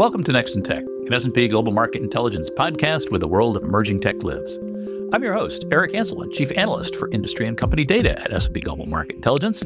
Welcome to Next in Tech, an S&P Global Market Intelligence podcast where the world of emerging tech lives. I'm your host, Eric Hanselman, Chief Analyst for Industry and Company Data at S&P Global Market Intelligence.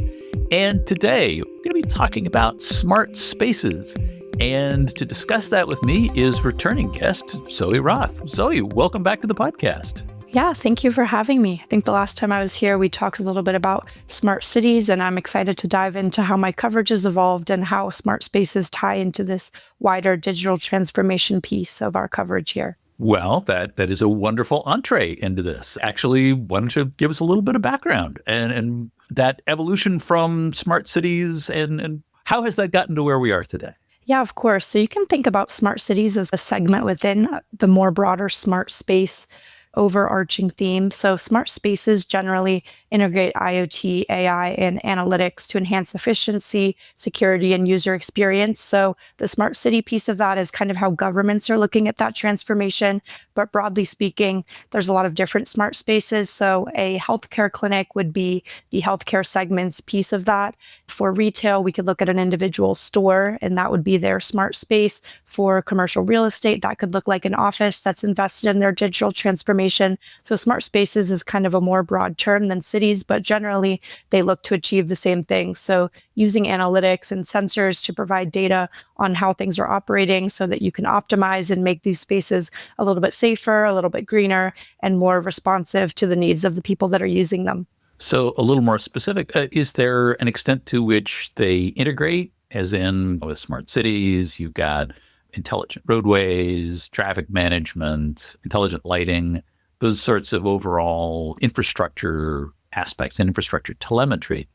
And today, we're going to be talking about smart spaces. And to discuss that with me is returning guest, Zoë Roth. Zoë, welcome back to the podcast. Yeah, thank you for having me. I think the last time I was here, we talked a little bit about smart cities, and I'm excited to dive into how my coverage has evolved and how smart spaces tie into this wider digital transformation piece of our coverage here. Well, that is a wonderful entree into this. Actually, why don't you give us a little bit of background and that evolution from smart cities and how has that gotten to where we are today? Yeah, of course. So you can think about smart cities as a segment within the more broader smart space overarching theme. So smart spaces generally integrate IoT, AI, and analytics to enhance efficiency, security, and user experience. So the smart city piece of that is kind of how governments are looking at that transformation. But broadly speaking, there's a lot of different smart spaces. So a healthcare clinic would be the healthcare segment's piece of that. For retail, we could look at an individual store, and that would be their smart space. For commercial real estate, that could look like an office that's invested in their digital transformation. So smart spaces is kind of a more broad term than cities, but generally they look to achieve the same thing. So using analytics and sensors to provide data on how things are operating so that you can optimize and make these spaces a little bit safer, a little bit greener, and more responsive to the needs of the people that are using them. So a little more specific, is there an extent to which they integrate, as in with smart cities, you've got intelligent roadways, traffic management, intelligent lighting, those sorts of overall infrastructure aspects and infrastructure telemetry.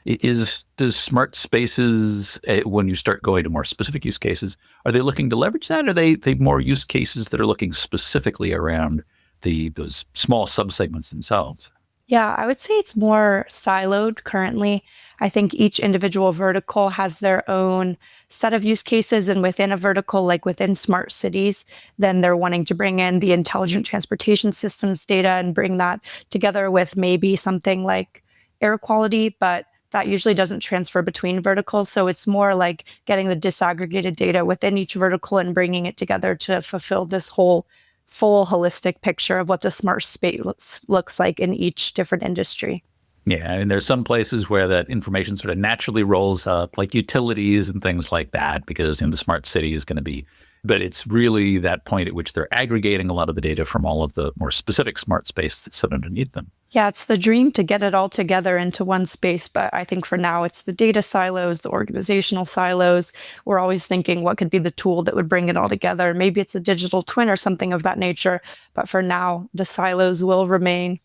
Does smart spaces, when you start going to more specific use cases, are they looking to leverage that? Or are they more use cases that are looking specifically around those small subsegments themselves? Yeah, I would say it's more siloed currently. I think each individual vertical has their own set of use cases, and within a vertical, like within smart cities, then they're wanting to bring in the intelligent transportation systems data and bring that together with maybe something like air quality, but that usually doesn't transfer between verticals. So it's more like getting the disaggregated data within each vertical and bringing it together to fulfill this whole full holistic picture of what the smart space looks like in each different industry. Yeah, and there's some places where that information sort of naturally rolls up, like utilities and things like that, because the smart city is going to be, but it's really that point at which they're aggregating a lot of the data from all of the more specific smart space that's sit underneath them. Yeah, it's the dream to get it all together into one space. But I think for now, it's the data silos, the organizational silos. We're always thinking what could be the tool that would bring it all together. Maybe it's a digital twin or something of that nature. But for now, the silos will remain.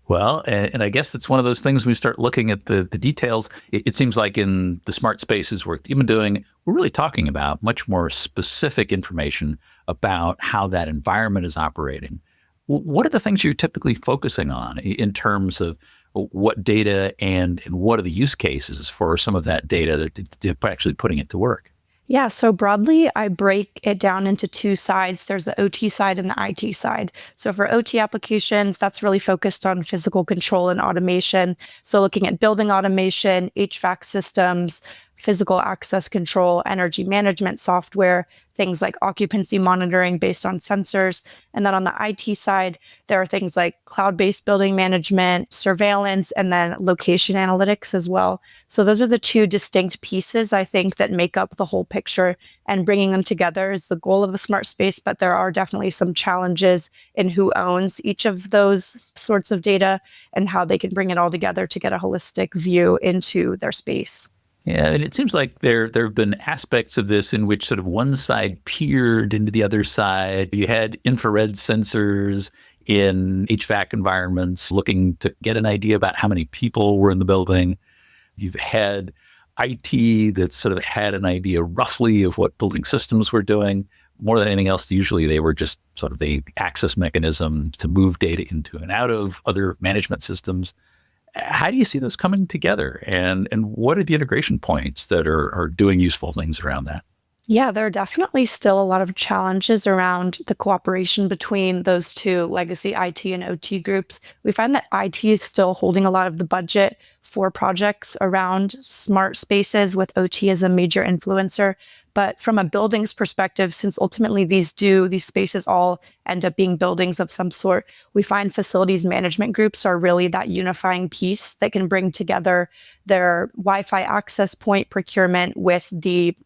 Well, and I guess it's one of those things when we start looking at the details, it seems like in the smart spaces work you've been doing, we're really talking about much more specific information about how that environment is operating. What are the things you're typically focusing on in terms of what data and what are the use cases for some of that data that actually putting it to work? Yeah, so broadly, I break it down into two sides. There's the OT side and the IT side. So for OT applications, that's really focused on physical control and automation. So looking at building automation, HVAC systems, physical access control, energy management software, things like occupancy monitoring based on sensors. And then on the IT side, there are things like cloud-based building management, surveillance, and then location analytics as well. So those are the two distinct pieces, I think, that make up the whole picture, and bringing them together is the goal of a smart space. But there are definitely some challenges in who owns each of those sorts of data and how they can bring it all together to get a holistic view into their space. Yeah, and it seems like there have been aspects of this in which sort of one side peered into the other side. You had infrared sensors in HVAC environments looking to get an idea about how many people were in the building. You've had IT that sort of had an idea roughly of what building systems were doing. More than anything else, usually they were just sort of the access mechanism to move data into and out of other management systems. How do you see those coming together? And what are the integration points that are doing useful things around that? Yeah, there are definitely still a lot of challenges around the cooperation between those two legacy IT and OT groups. We find that IT is still holding a lot of the budget for projects around smart spaces with OT as a major influencer. But from a buildings perspective, since ultimately these spaces all end up being buildings of some sort, we find facilities management groups are really that unifying piece that can bring together their Wi-Fi access point procurement with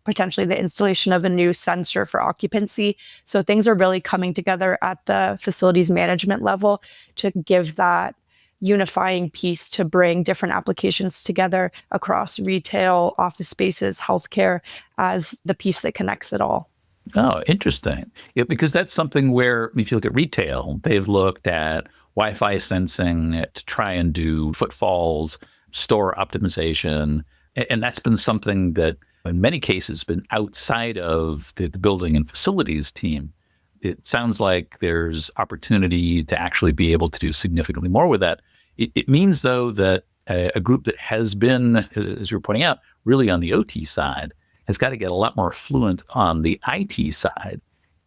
potentially the installation of a new sensor for occupancy. So things are really coming together at the facilities management level to give that unifying piece to bring different applications together across retail, office spaces, healthcare as the piece that connects it all. Oh, interesting. Yeah, because that's something where, if you look at retail, they've looked at Wi-Fi sensing to try and do footfalls, store optimization. And that's been something that in many cases been outside of the building and facilities team. It sounds like there's opportunity to actually be able to do significantly more with that. It means, though, that a group that has been, as you're pointing out, really on the OT side has got to get a lot more fluent on the IT side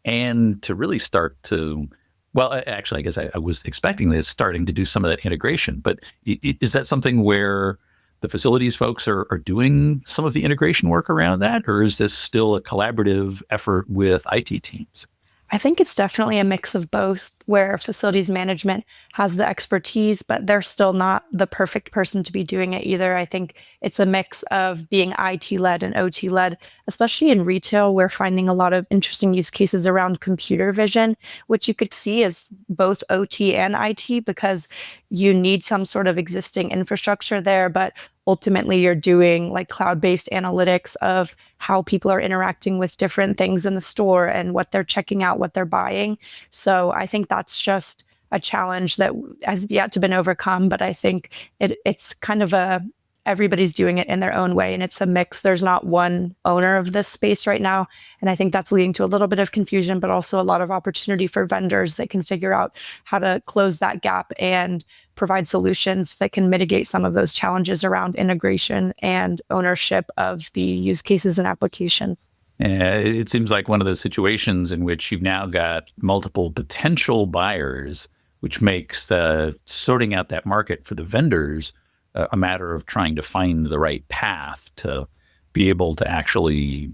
and to really start to, well, actually, I guess I was expecting this, starting to do some of that integration. But is that something where the facilities folks are doing some of the integration work around that? Or is this still a collaborative effort with IT teams? I think it's definitely a mix of both, where facilities management has the expertise, but they're still not the perfect person to be doing it either. I think it's a mix of being IT-led and OT-led, especially in retail. We're finding a lot of interesting use cases around computer vision, which you could see as both OT and IT because you need some sort of existing infrastructure there, but ultimately you're doing like cloud-based analytics of how people are interacting with different things in the store and what they're checking out, what they're buying. So I think that's just a challenge that has yet to been overcome. But I think it's kind of everybody's doing it in their own way. And it's a mix. There's not one owner of this space right now. And I think that's leading to a little bit of confusion, but also a lot of opportunity for vendors that can figure out how to close that gap and provide solutions that can mitigate some of those challenges around integration and ownership of the use cases and applications. It seems like one of those situations in which you've now got multiple potential buyers, which makes sorting out that market for the vendors a matter of trying to find the right path to be able to actually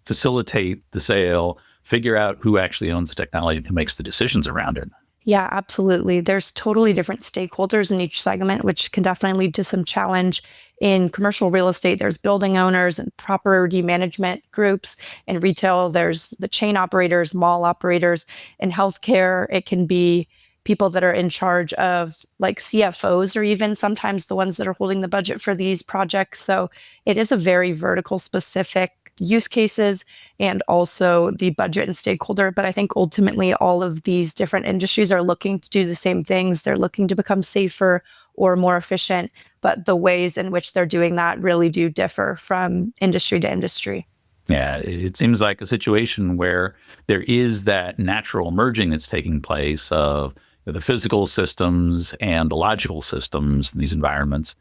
facilitate the sale, figure out who actually owns the technology and who makes the decisions around it. Yeah, absolutely. There's totally different stakeholders in each segment, which can definitely lead to some challenge. In commercial real estate, there's building owners and property management groups. In retail, there's the chain operators, mall operators. In healthcare, it can be people that are in charge of like CFOs or even sometimes the ones that are holding the budget for these projects. So it is a very vertical specific use cases and also the budget and stakeholder. But I think ultimately all of these different industries are looking to do the same things. They're looking to become safer or more efficient, but the ways in which they're doing that really do differ from industry to industry. Yeah, it seems like a situation where there is that natural merging that's taking place of the physical systems and the logical systems in these environments.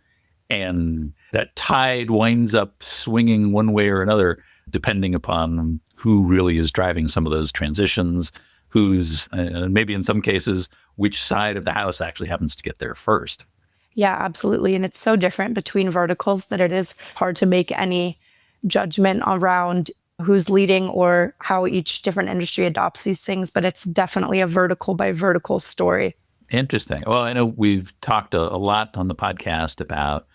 And that tide winds up swinging one way or another, depending upon who really is driving some of those transitions, who's, maybe in some cases, which side of the house actually happens to get there first. Yeah, absolutely. And it's so different between verticals that it is hard to make any judgment around who's leading or how each different industry adopts these things, but it's definitely a vertical by vertical story. Interesting. Well, I know we've talked a lot on the podcast about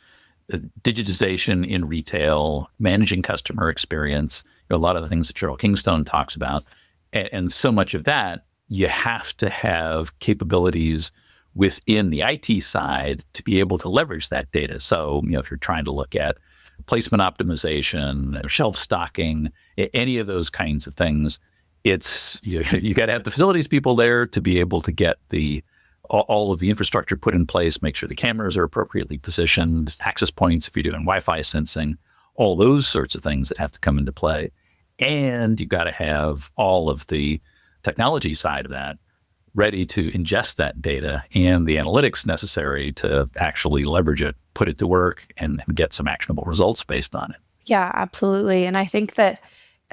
digitization in retail, managing customer experience, a lot of the things that Cheryl Kingstone talks about. And so much of that, you have to have capabilities within the IT side to be able to leverage that data. So, if you're trying to look at placement optimization, shelf stocking, any of those kinds of things, it's you got to have the facilities people there to be able to get all of the infrastructure put in place, make sure the cameras are appropriately positioned, access points if you're doing Wi-Fi sensing, all those sorts of things that have to come into play. And you got to have all of the technology side of that ready to ingest that data and the analytics necessary to actually leverage it, put it to work, and get some actionable results based on it. Yeah, absolutely. And I think that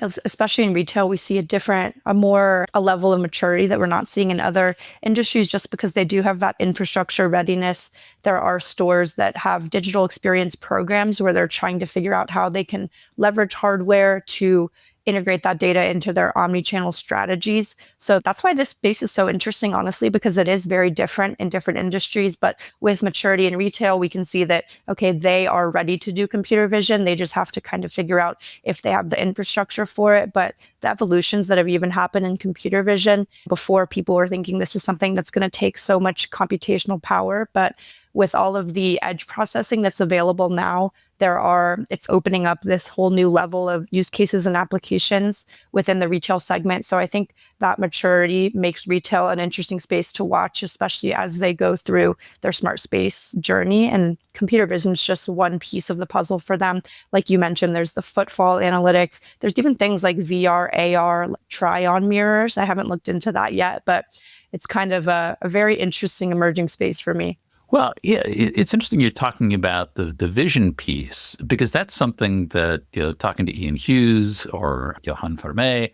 especially in retail, we see a level of maturity that we're not seeing in other industries just because they do have that infrastructure readiness. There are stores that have digital experience programs where they're trying to figure out how they can leverage hardware to integrate that data into their omni-channel strategies. So that's why this space is so interesting, honestly, because it is very different in different industries. But with maturity in retail, we can see that, okay, they are ready to do computer vision. They just have to kind of figure out if they have the infrastructure for it. But the evolutions that have even happened in computer vision, before people were thinking this is something that's going to take so much computational power. But with all of the edge processing that's available now, it's opening up this whole new level of use cases and applications within the retail segment. So I think that maturity makes retail an interesting space to watch, especially as they go through their smart space journey. And computer vision is just one piece of the puzzle for them. Like you mentioned, there's the footfall analytics. There's even things like VR, AR, try-on mirrors. I haven't looked into that yet, but it's kind of a very interesting emerging space for me. Well, yeah, it's interesting you're talking about the vision piece, because that's something that, talking to Ian Hughes or Johan Vermey,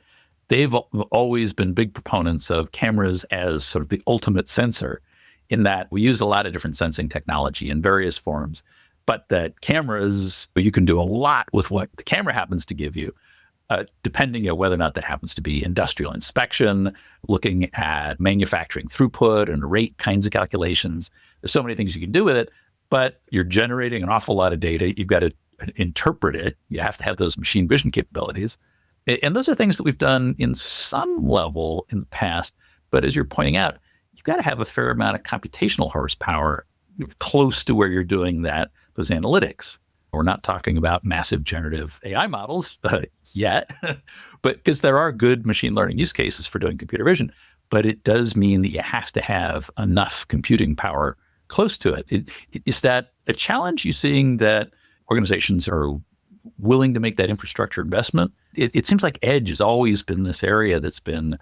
they've always been big proponents of cameras as sort of the ultimate sensor, in that we use a lot of different sensing technology in various forms, but that cameras, you can do a lot with what the camera happens to give you. Depending on whether or not that happens to be industrial inspection, looking at manufacturing throughput and rate kinds of calculations. There's so many things you can do with it, but you're generating an awful lot of data. You've got to interpret it. You have to have those machine vision capabilities. And those are things that we've done in some level in the past. But as you're pointing out, you've got to have a fair amount of computational horsepower close to where you're doing those analytics. We're not talking about massive generative AI models yet, but because there are good machine learning use cases for doing computer vision, but it does mean that you have to have enough computing power close to it. Is that a challenge? You seeing that organizations are willing to make that infrastructure investment? It seems like edge has always been this area that's been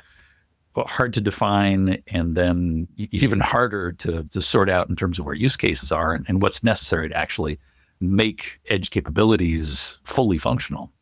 hard to define, and then even harder to sort out in terms of where use cases are and what's necessary to actually make edge capabilities fully functional.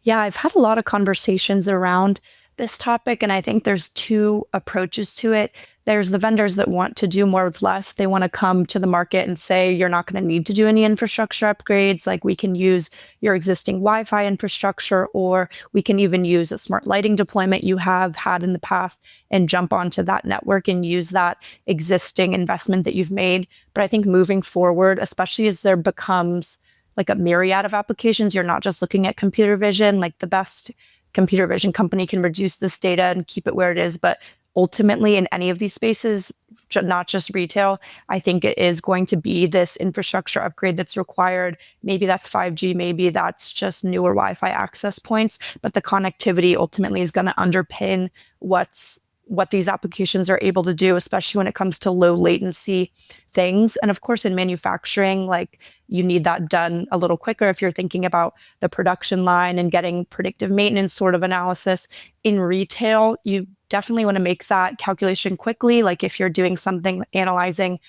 Yeah, I've had a lot of conversations around this topic, and I think there's two approaches to it. There's the vendors that want to do more with less. They want to come to the market and say, you're not going to need to do any infrastructure upgrades. Like, we can use your existing Wi-Fi infrastructure, or we can even use a smart lighting deployment you have had in the past and jump onto that network and use that existing investment that you've made. But I think moving forward, especially as there becomes like a myriad of applications, you're not just looking at computer vision. Like, the best computer vision company can reduce this data and keep it where it is. But ultimately, in any of these spaces, not just retail, I think it is going to be this infrastructure upgrade that's required. Maybe that's 5G, maybe that's just newer Wi-Fi access points, but the connectivity ultimately is going to underpin what these applications are able to do, especially when it comes to low latency things. And of course, in manufacturing, like, you need that done a little quicker if you're thinking about the production line and getting predictive maintenance sort of analysis. In retail, you definitely want to make that calculation quickly. Like, if you're doing something analyzing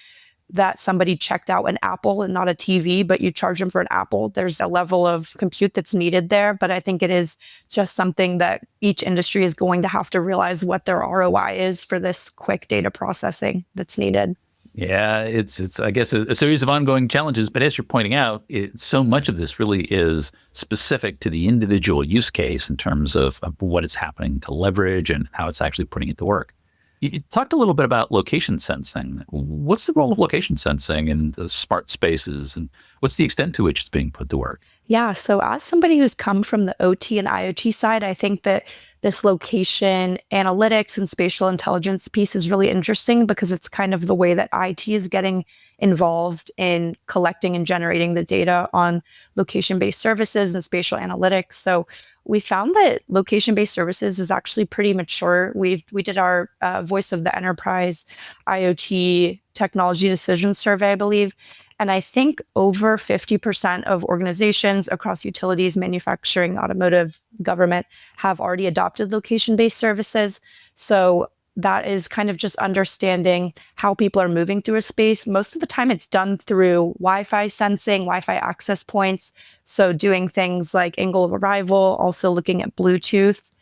that somebody checked out an apple and not a TV, but you charge them for an apple, there's a level of compute that's needed there. But I think it is just something that each industry is going to have to realize what their ROI is for this quick data processing that's needed. Yeah, it's I guess a series of ongoing challenges. But as you're pointing out, so much of this really is specific to the individual use case in terms of what it's happening to leverage and how it's actually putting it to work. You talked a little bit about location sensing. What's the role of location sensing in the smart spaces, and what's the extent to which it's being put to work? Yeah, so as somebody who's come from the OT and IoT side, I think that this location analytics and spatial intelligence piece is really interesting, because it's kind of the way that IT is getting involved in collecting and generating the data on location-based services and spatial analytics. So we found that location-based services is actually pretty mature. We did our Voice of the Enterprise IoT technology decision survey, I believe. And I think over 50% of organizations across utilities, manufacturing, automotive, government have already adopted location-based services. So that is kind of just understanding how people are moving through a space. Most of the time it's done through Wi-Fi sensing, Wi-Fi access points. So doing things like angle of arrival, also looking at Bluetooth,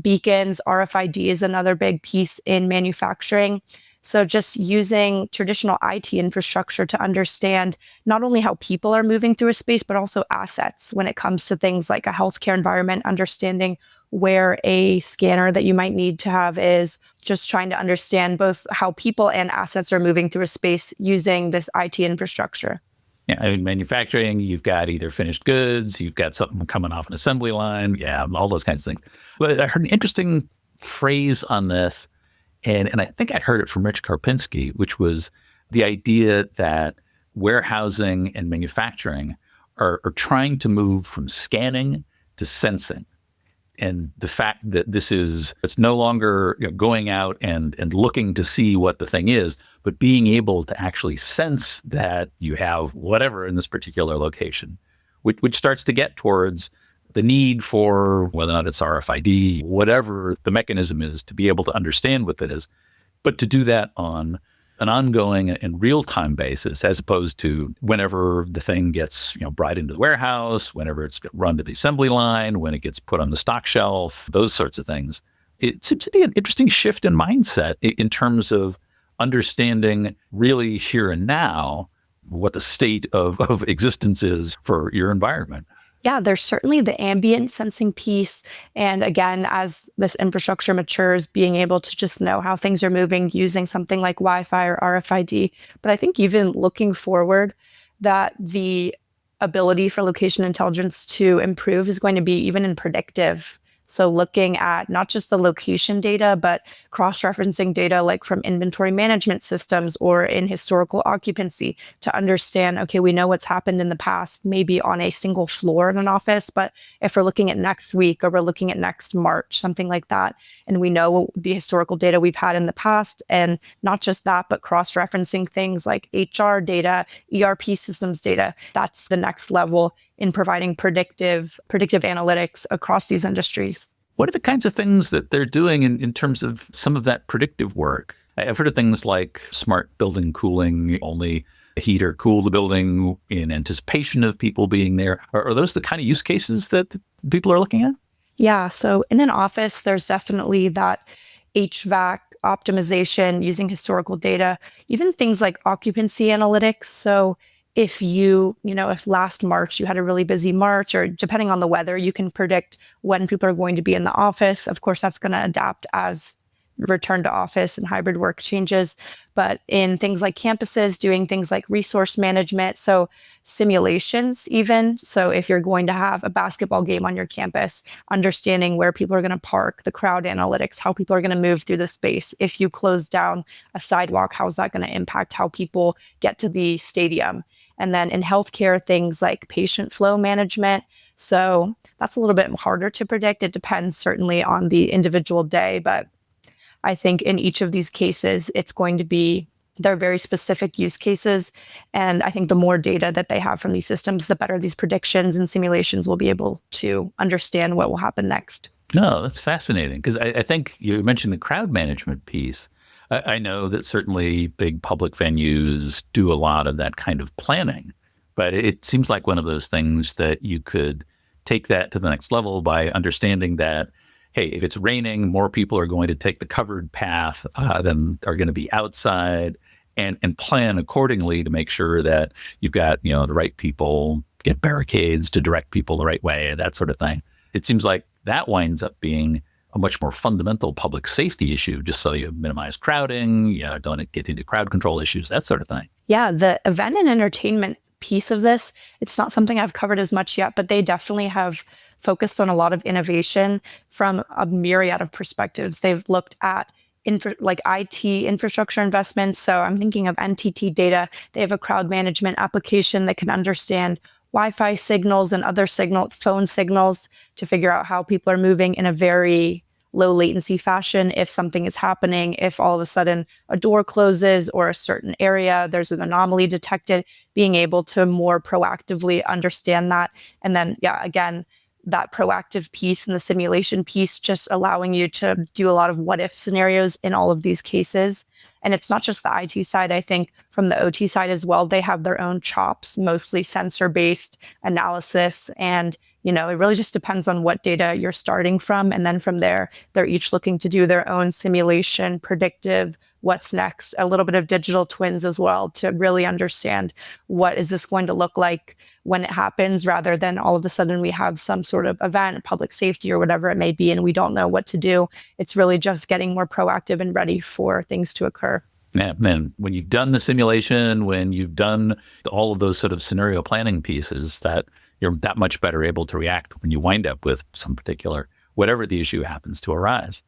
beacons, RFID is another big piece in manufacturing. So just using traditional IT infrastructure to understand not only how people are moving through a space, but also assets when it comes to things like a healthcare environment, understanding where a scanner that you might need to have is, just trying to understand both how people and assets are moving through a space using this IT infrastructure. Yeah, in manufacturing, you've got either finished goods, you've got something coming off an assembly line, yeah, all those kinds of things. But I heard an interesting phrase on this, and I think I'd heard it from Rich Karpinski, which was the idea that warehousing and manufacturing are trying to move from scanning to sensing. And the fact that it's no longer going out and looking to see what the thing is, but being able to actually sense that you have whatever in this particular location, which starts to get towards the need for whether or not it's RFID, whatever the mechanism is, to be able to understand what it is, but to do that on an ongoing and real-time basis, as opposed to whenever the thing gets brought into the warehouse, whenever it's run to the assembly line, when it gets put on the stock shelf, those sorts of things. It seems to be an interesting shift in mindset in terms of understanding really here and now what the state of existence is for your environment. Yeah, there's certainly the ambient sensing piece. And again, as this infrastructure matures, being able to just know how things are moving using something like Wi-Fi or RFID. But I think even looking forward, that the ability for location intelligence to improve is going to be even in predictive. So looking at not just the location data, but cross-referencing data like from inventory management systems or in historical occupancy to understand, okay, we know what's happened in the past, maybe on a single floor in an office, but if we're looking at next week or we're looking at next March, something like that, and we know the historical data we've had in the past, and not just that, but cross-referencing things like HR data, ERP systems data, that's the next level in providing predictive analytics across these industries. What are the kinds of things that they're doing in terms of some of that predictive work? I've heard of things like smart building cooling, only heat or cool the building in anticipation of people being there. Are those the kind of use cases that people are looking at? Yeah, so in an office, there's definitely that HVAC optimization using historical data, even things like occupancy analytics. So if last March you had a really busy March, or depending on the weather, you can predict when people are going to be in the office. Of course, that's going to adapt as return to office and hybrid work changes. But in things like campuses, doing things like resource management, so simulations even. So if you're going to have a basketball game on your campus, understanding where people are going to park, the crowd analytics, how people are going to move through the space. If you close down a sidewalk, how's that going to impact how people get to the stadium? And then in healthcare, things like patient flow management. So that's a little bit harder to predict. It depends certainly on the individual day, but I think in each of these cases, they're very specific use cases. And I think the more data that they have from these systems, the better these predictions and simulations will be able to understand what will happen next. No, that's fascinating, because I think you mentioned the crowd management piece. I know that certainly big public venues do a lot of that kind of planning, but it seems like one of those things that you could take that to the next level by understanding that, hey, if it's raining, more people are going to take the covered path than are going to be outside, and plan accordingly to make sure that you've got, the right people, get barricades to direct people the right way, that sort of thing. It seems like that winds up being a much more fundamental public safety issue, just so you minimize crowding, don't get into crowd control issues, that sort of thing. Yeah, the event and entertainment piece of this, it's not something I've covered as much yet, but they definitely have focused on a lot of innovation from a myriad of perspectives. They've looked at IT infrastructure investments. So I'm thinking of NTT data. They have a crowd management application that can understand Wi-Fi signals and other phone signals to figure out how people are moving in a very low latency fashion. If something is happening, if all of a sudden a door closes or a certain area, there's an anomaly detected, being able to more proactively understand that. And then, again, that proactive piece and the simulation piece, just allowing you to do a lot of what if scenarios in all of these cases. And it's not just the IT side. I think from the OT side as well, they have their own chops, mostly sensor-based analysis and, It really just depends on what data you're starting from. And then from there, they're each looking to do their own simulation, predictive, what's next, a little bit of digital twins as well to really understand what is this going to look like when it happens, rather than all of a sudden we have some sort of event, public safety or whatever it may be, and we don't know what to do. It's really just getting more proactive and ready for things to occur. Yeah, and when you've done the simulation, when you've done all of those sort of scenario planning pieces, that you're that much better able to react when you wind up with some particular, whatever the issue happens to arise.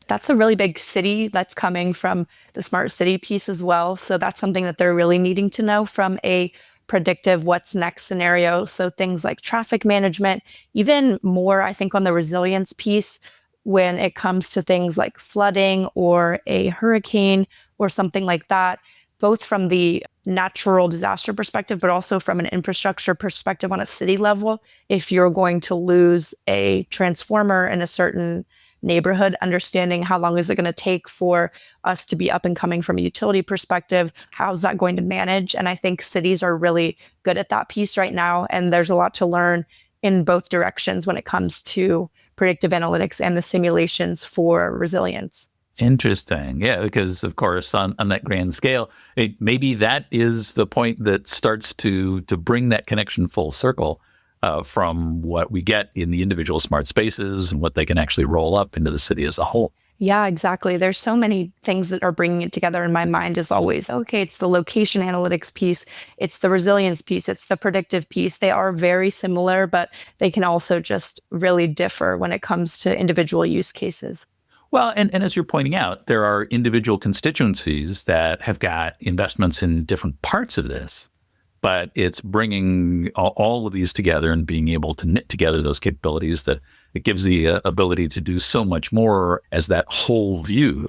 That's a really big city that's coming from the smart city piece as well. So that's something that they're really needing to know from a predictive what's next scenario. So things like traffic management, even more, I think, on the resilience piece when it comes to things like flooding or a hurricane or something like that, both from the natural disaster perspective, but also from an infrastructure perspective on a city level. If you're going to lose a transformer in a certain neighborhood, understanding how long is it going to take for us to be up and coming from a utility perspective, how's that going to manage? And I think cities are really good at that piece right now. And there's a lot to learn in both directions when it comes to predictive analytics and the simulations for resilience. Interesting. Yeah, because of course, on that grand scale, maybe that is the point that starts to bring that connection full circle from what we get in the individual smart spaces and what they can actually roll up into the city as a whole. Yeah, exactly. There's so many things that are bringing it together in my mind is always, okay, it's the location analytics piece, it's the resilience piece, it's the predictive piece. They are very similar, but they can also just really differ when it comes to individual use cases. Well, and as you're pointing out, there are individual constituencies that have got investments in different parts of this, but it's bringing all of these together and being able to knit together those capabilities that it gives the ability to do so much more as that whole view.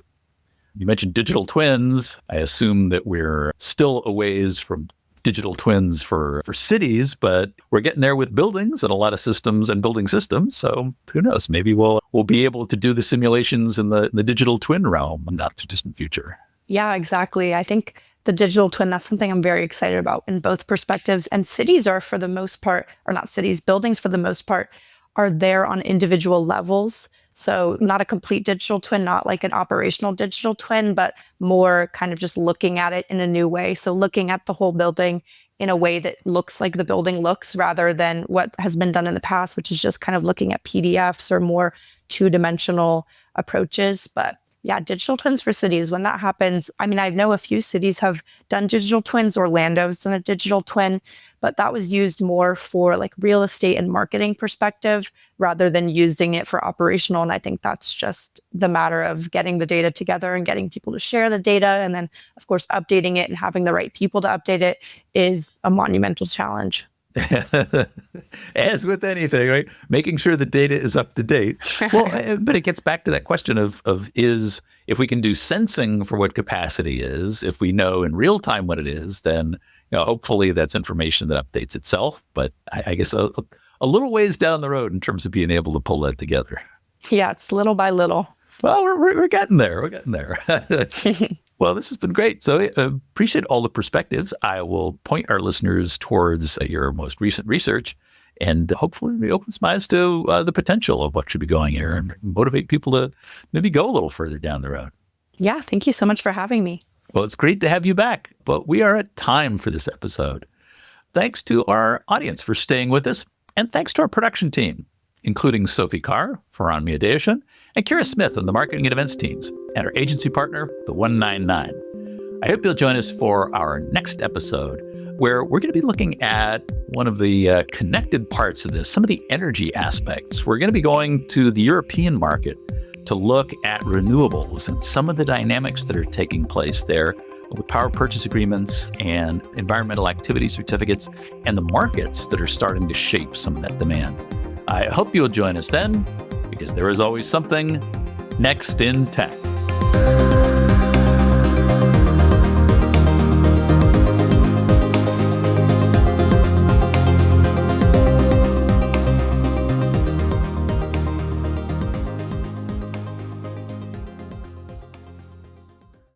You mentioned digital twins. I assume that we're still a ways from digital twins for cities, but we're getting there with buildings and a lot of systems and building systems. So who knows? Maybe we'll be able to do the simulations in the digital twin realm in the not too distant future. Yeah, exactly. I think the digital twin, that's something I'm very excited about in both perspectives. And cities are, for the most part, or not cities, buildings for the most part, are there on individual levels. So not a complete digital twin, not like an operational digital twin, but more kind of just looking at it in a new way. So looking at the whole building in a way that looks like the building looks, rather than what has been done in the past, which is just kind of looking at PDFs or more two-dimensional approaches. But yeah, digital twins for cities, when that happens, I mean, I know a few cities have done digital twins. Orlando's done a digital twin, but that was used more for like real estate and marketing perspective rather than using it for operational. And I think that's just the matter of getting the data together and getting people to share the data. And then, of course, updating it and having the right people to update it is a monumental challenge. As with anything, right? Making sure the data is up to date. Well, but it gets back to that question of is if we can do sensing for what capacity is, if we know in real time what it is, then hopefully that's information that updates itself. But I guess a little ways down the road in terms of being able to pull that together. Yeah, it's little by little. Well, we're getting there. We're getting there. Well, this has been great. So appreciate all the perspectives. I will point our listeners towards your most recent research and hopefully it opens my eyes to the potential of what should be going here and motivate people to maybe go a little further down the road. Yeah, thank you so much for having me. Well, it's great to have you back, but we are at time for this episode. Thanks to our audience for staying with us, and thanks to our production team, including Sophie Carr, Farhan Miadeashan, and Kira Smith on the marketing and events teams, and our agency partner, the 199. I hope you'll join us for our next episode, where we're going to be looking at one of the connected parts of this, some of the energy aspects. We're going to be going to the European market to look at renewables and some of the dynamics that are taking place there with power purchase agreements and environmental activity certificates and the markets that are starting to shape some of that demand. I hope you'll join us then, because there is always something next in tech.